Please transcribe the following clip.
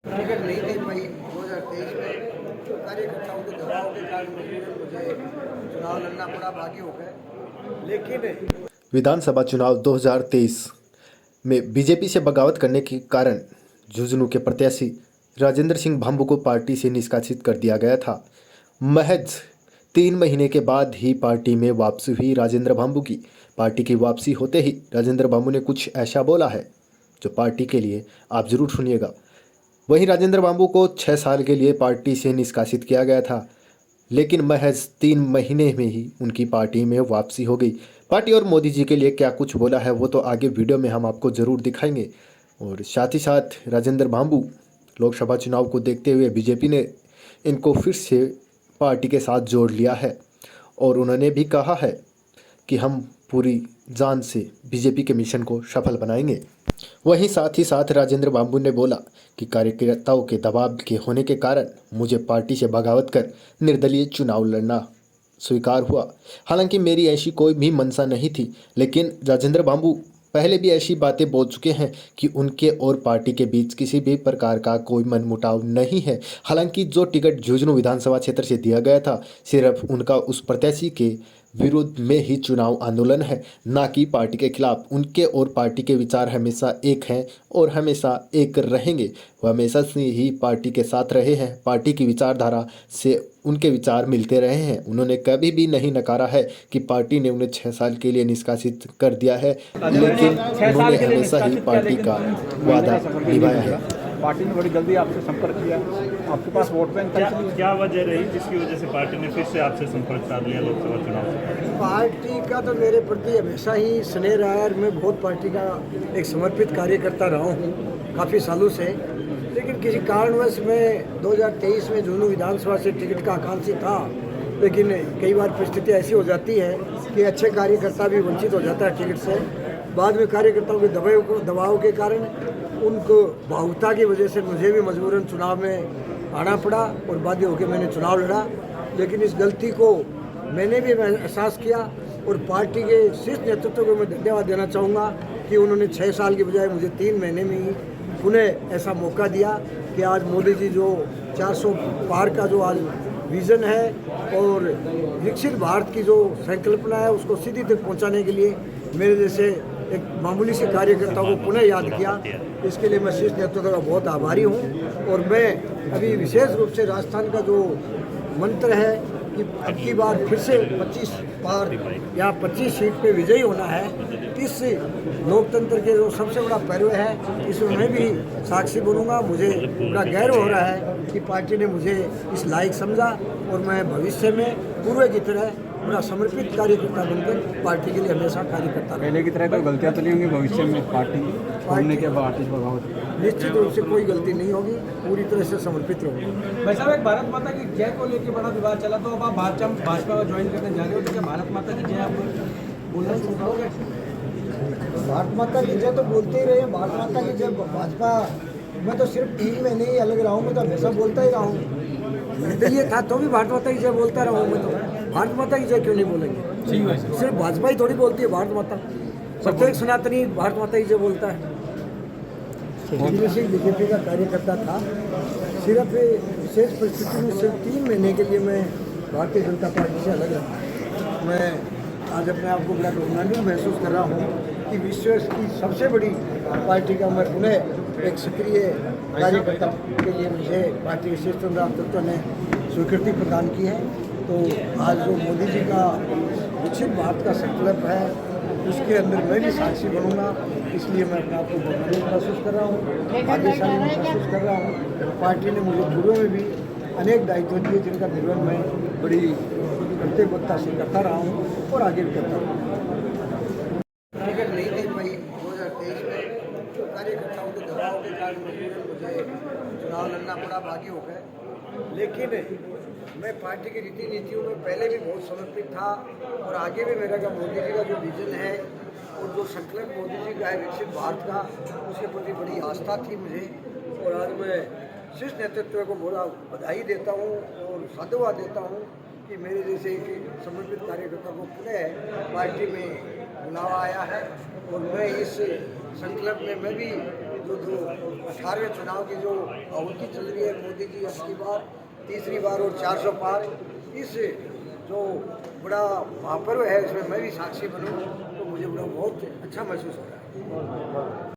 Ticket नहीं दे पाई 2023 में। कार्यकर्ताओं के दबाव के कारण मुझे चुनाव लड़ना पड़ा, बागी हो गए। लेकिन विधानसभा चुनाव 2023 में बीजेपी से बगावत करने के कारण झुंझुनू के प्रत्याशी राजेंद्र सिंह भांबू को पार्टी से निष्कासित कर दिया गया था। महज 3 महीने के बाद ही पार्टी में वापसी हुई राजेंद्र भांबू की। पार्टी की वापसी होते ही राजेंद्र भांबू ने कुछ ऐसा बोला है जो पार्टी के लिए आप जरूर सुनिएगा। वहीं राजेंद्र भांबू को 6 साल के लिए पार्टी से निष्कासित किया गया था, लेकिन महज 3 महीने में ही उनकी पार्टी में वापसी हो गई। पार्टी और मोदी जी के लिए क्या कुछ बोला है वो तो आगे वीडियो में हम आपको ज़रूर दिखाएंगे। और साथ ही साथ राजेंद्र भांबू लोकसभा चुनाव को देखते हुए बीजेपी ने इनको फिर से पार्टी के साथ जोड़ लिया है और उन्होंने भी कहा है कि हम पूरी जान से बीजेपी के मिशन को सफल बनाएंगे। वहीं साथ ही साथ राजेंद्र भांबू ने बोला कि कार्यकर्ताओं के दबाव के होने के कारण मुझे पार्टी से बगावत कर निर्दलीय चुनाव लड़ना स्वीकार हुआ। हालांकि मेरी ऐसी कोई भी मंशा नहीं थी, लेकिन राजेंद्र भांबू पहले भी ऐसी बातें बोल चुके हैं कि उनके और पार्टी के बीच किसी भी प्रकार का कोई मनमुटाव नहीं है। हालांकि जो टिकट झुंझुनू विधानसभा क्षेत्र से दिया गया था, सिर्फ उनका उस प्रत्याशी के विरोध में ही चुनाव आंदोलन है, ना कि पार्टी के खिलाफ। उनके और पार्टी के विचार हमेशा एक हैं और हमेशा एक रहेंगे। वह हमेशा से ही पार्टी के साथ रहे हैं, पार्टी की विचारधारा से उनके विचार मिलते रहे हैं। उन्होंने कभी भी नहीं नकारा है कि पार्टी ने उन्हें 6 साल के लिए निष्कासित कर दिया है, लेकिन उन्होंने हमेशा ही पार्टी का वादा निभाया है। पार्टी ने बड़ी जल्दी आपसे संपर्क किया, आपके पास वोट बैंक क्या वजह रही जिसकी वजह से पार्टी ने फिर से आपसे संपर्क साध लिया लोकसभा चुनाव से? पार्टी का तो मेरे प्रति हमेशा ही स्नेह रहा है और मैं बहुत पार्टी का एक समर्पित कार्यकर्ता रहा हूँ काफ़ी सालों से। लेकिन किसी कारणवश मैं 2023 में झुंझुनू विधानसभा से टिकट का आकांक्षी था, लेकिन कई बार परिस्थिति ऐसी हो जाती है कि अच्छे कार्यकर्ता भी वंचित हो जाता है टिकट से। बाद में कार्यकर्ताओं के दबाव के कारण उनको बाहुता की वजह से मुझे भी मजबूरन चुनाव में आना पड़ा और बाध्य होकर मैंने चुनाव लड़ा। लेकिन इस गलती को मैंने भी एहसास किया और पार्टी के शीर्ष नेतृत्व को मैं धन्यवाद देना चाहूँगा कि उन्होंने 6 साल की बजाय मुझे 3 महीने में ही पुनः ऐसा मौका दिया कि आज मोदी जी जो 400 पार का जो आज विज़न है और विकसित भारत की जो संकल्पना है उसको सीधी तक पहुंचाने के लिए मेरे जैसे एक मामूली से कार्यकर्ताओं को पुनः याद किया। इसके लिए मैं शीर्ष नेतृत्व का बहुत आभारी हूं। और मैं अभी विशेष रूप से राजस्थान का जो मंत्र है कि अब की बार फिर से 25 पार या 25 सीट पे विजयी होना है, इस लोकतंत्र के जो सबसे बड़ा पर्व है इसमें मैं भी साक्षी बनूंगा। मुझे बड़ा गर्व हो रहा है कि पार्टी ने मुझे इस लायक समझा और मैं भविष्य में पूर्व की तरह बड़ा समर्पित कार्यकर्ता बनकर पार्टी के लिए हमेशा कार्य करता पहले की तरह कोई गलतियाँ तो नहीं होंगी भविष्य में पार्टी छोड़ने के बाद बगावत? निश्चित रूप से कोई गलती नहीं होगी, पूरी तरह से समर्पित रहूँगी। भाई साहब, एक भारत माता की जय को लेकर बड़ा विवाद चला, तो अब आप भाजपा में ज्वाइन करने जा रहे हो, तो क्या भारत माता की जय आप बोलना शुरू करोगे? भारत माता की जय तो बोलते ही रहे। भारत माता की जय भाजपा मैं तो सिर्फ 3 महीने ही अलग रहा हूँ, मैं तो हमेशा बोलता ही रहा हूँ। निर्दलीय था तो भी भारत माता की जय बोलता रहा हूँ मैं तो। भारत माता की जय क्यों नहीं बोलेंगे? सिर्फ भाजपा ही थोड़ी बोलती है भारत माता, प्रत्येक सनातनी भारत माता की जय बोलता है। बीजेपी का कार्यकर्ता था, सिर्फ विशेष परिस्थिति में सिर्फ 3 महीने के लिए मैं भारतीय जनता पार्टी से अलग रहा। मैं आज अपने आप को बड़ा गौरवान्वित महसूस कर रहा हूँ कि विश्व की सबसे बड़ी पार्टी का मैं पुनः एक सक्रिय कार्यकर्ता के लिए मुझे पार्टी के शीर्ष नेतृत्व ने स्वीकृति प्रदान की है। तो आज जो मोदी जी का विकसित भारत का संकल्प है उसके अंदर मैं भी साक्षी बनूंगा, इसलिए मैं अपने आप को गौरवान्वित महसूस कर रहा हूँ, भाग्यशाली महसूस कर रहा हूँ। पार्टी ने मुझे पूर्व में भी अनेक दायित्व दिए जिनका निर्वहन मैं बड़ी कर्तव्यता से करता रहा हूँ और आगे भी करता हूँ। टिकट नहीं दे पाई 2023 में। कार्यकर्ताओं के दबाव के कारण मुझे चुनाव लड़ना पड़ा, बागी हो गए। लेकिन मैं पार्टी की रीति नीतियों में पहले भी बहुत समर्पित था और आगे भी मेरा मोदी जी का जो विजन है और जो संकल्प मोदी जी का है विकसित भारत का, उसके प्रति बड़ी आस्था थी मुझे। और आज मैं शीर्ष नेतृत्व को बड़ा बधाई देता हूँ और साधुवाद देता हूँ कि मेरे जैसे एक समर्पित कार्यकर्ता को पुनः पार्टी में बुलावा आया है और मैं इस संकल्प में मैं भी जो 18वें चुनाव की जो आहुति चल रही है, मोदी जी अब की बार तीसरी बार और 400 पार, इस जो बड़ा महापर्व है इसमें मैं भी साक्षी बनूं तो मुझे बड़ा बहुत अच्छा महसूस हो रहा है।